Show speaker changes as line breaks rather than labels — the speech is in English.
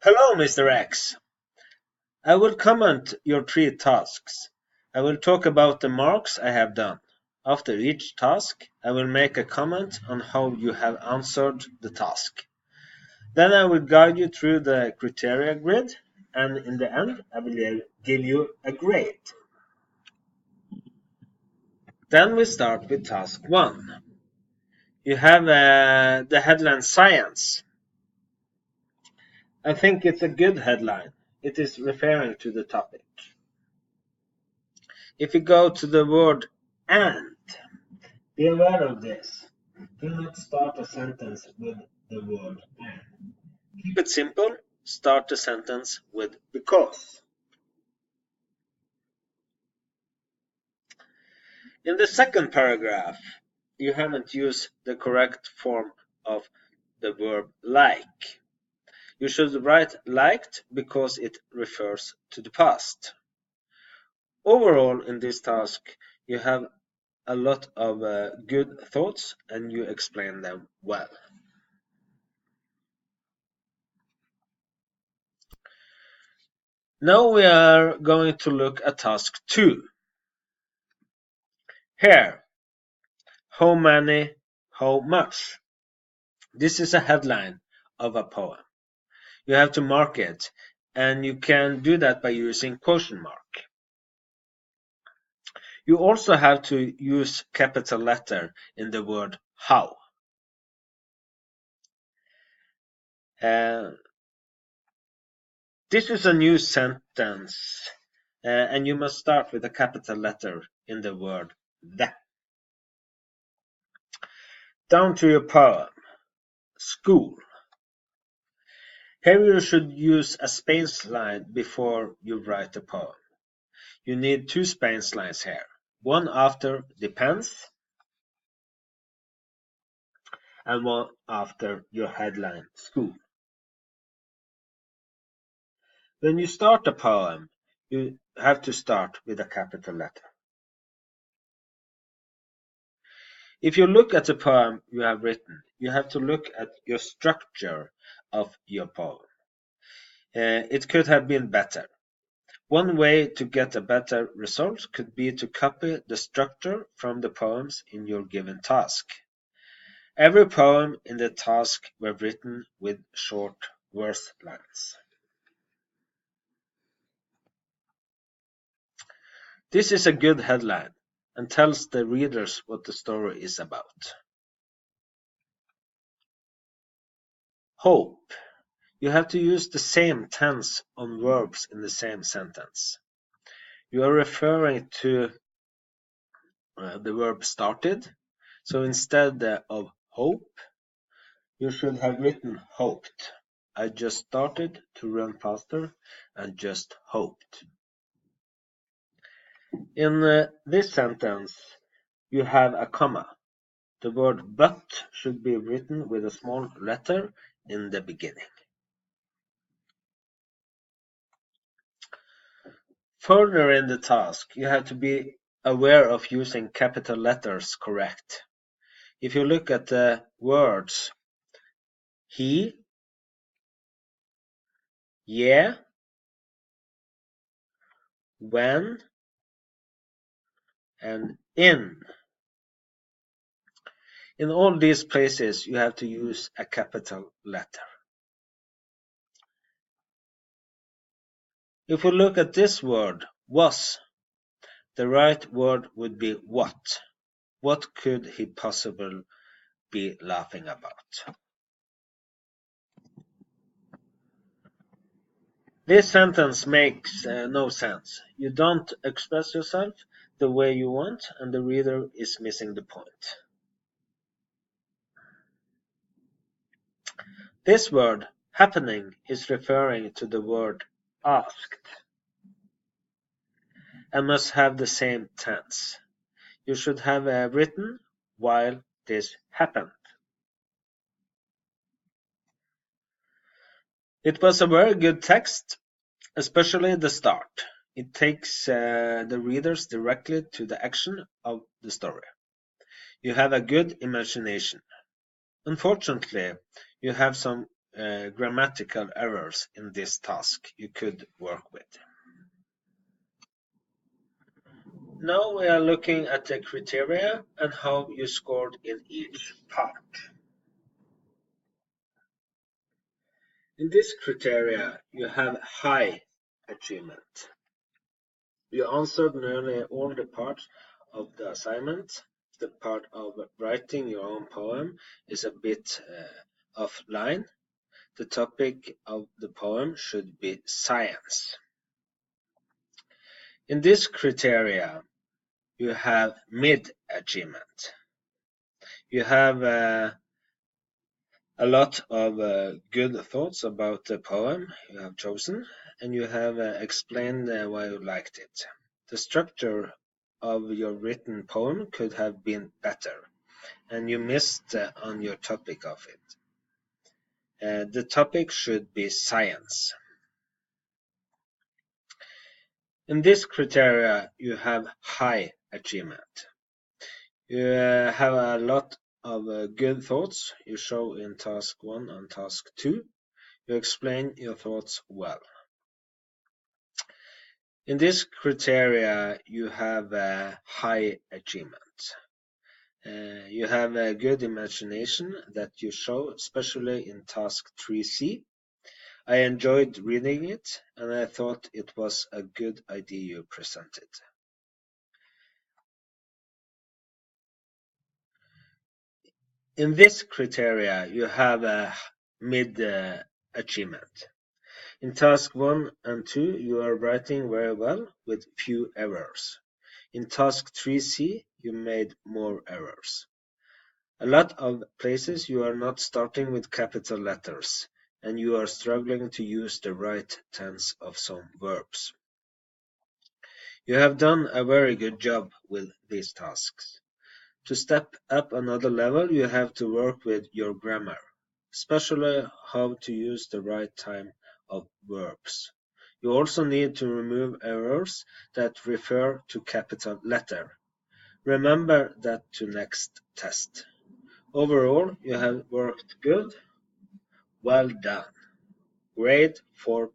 Hello, Mr. X. I will comment your 3 tasks. I will talk about the marks I have done. After each task, I will make a comment on how you have answered the task. Then I will guide you through the criteria grid, and in the end, I will give you a grade. Then we start with task 1. You have the headline Science. I think it's a good headline. It is referring to the topic. If you go to the word and, be aware of this. Do not start a sentence with the word and. Keep it simple. Start the sentence with because. In the second paragraph, you haven't used the correct form of the verb like. You should write liked because it refers to the past. Overall, in this task, you have a lot of good thoughts and you explain them well. Now we are going to look at task 2. Here, how many, how much? This is a headline of a poem. You have to mark it, and you can do that by using quotient mark. You also have to use capital letter in the word how. This is a new sentence, and you must start with a capital letter in the word the. Down to your poem. School. Here you should use a space line before you write the poem. You need 2 space lines here. One after depends and one after your headline school. When you start a poem, you have to start with a capital letter. If you look at the poem you have written, you have to look at your structure of your poem. It could have been better. One way to get a better result could be to copy the structure from the poems in your given task. Every poem in the task were written with short verse lines. This is a good headline and tells the readers what the story is about. Hope. You have to use the same tense on verbs in the same sentence. You are referring to the verb started, so instead of hope, you should have written hoped. I just started to run faster and just hoped. In this sentence, you have a comma. The word but should be written with a small letter in the beginning. Further in the task, you have to be aware of using capital letters correct. If you look at the words he, yeah, when, and in all these places you have to use a capital letter. If we look at this word, was, the right word would be what. What could he possibly be laughing about? This sentence makes no sense. You don't express yourself the way you want, and the reader is missing the point. This word, happening, is referring to the word asked and must have the same tense. You should have written while this happened. It was a very good text, especially the start. It takes the readers directly to the action of the story. You have a good imagination. Unfortunately, you have some grammatical errors in this task you could work with. Now we are looking at the criteria and how you scored in each part. In this criteria, you have high achievement. You answered nearly all the parts of the assignment. The part of writing your own poem is a bit offline. The topic of the poem should be science. In this criteria, you have mid-achievement. You have a lot of good thoughts about the poem you have chosen, and you have explained why you liked it. The structure of your written poem could have been better, and you missed on your topic of it. The topic should be science. In this criteria, you have high achievement. You have a lot of good thoughts you show in task 1 and task 2. You explain your thoughts well. In this criteria, you have a high achievement. You have a good imagination that you show, especially in task 3C. I enjoyed reading it, and I thought it was a good idea you presented. In this criteria, you have a mid-achievement. In task 1 and 2, you are writing very well with few errors. In task 3C, you made more errors. A lot of places you are not starting with capital letters, and you are struggling to use the right tense of some verbs. You have done a very good job with these tasks. To step up another level, you have to work with your grammar, especially how to use the right time of verbs. You also need to remove errors that refer to capital letter. Remember that to next test. Overall, you have worked good. Well done. Grade 4+.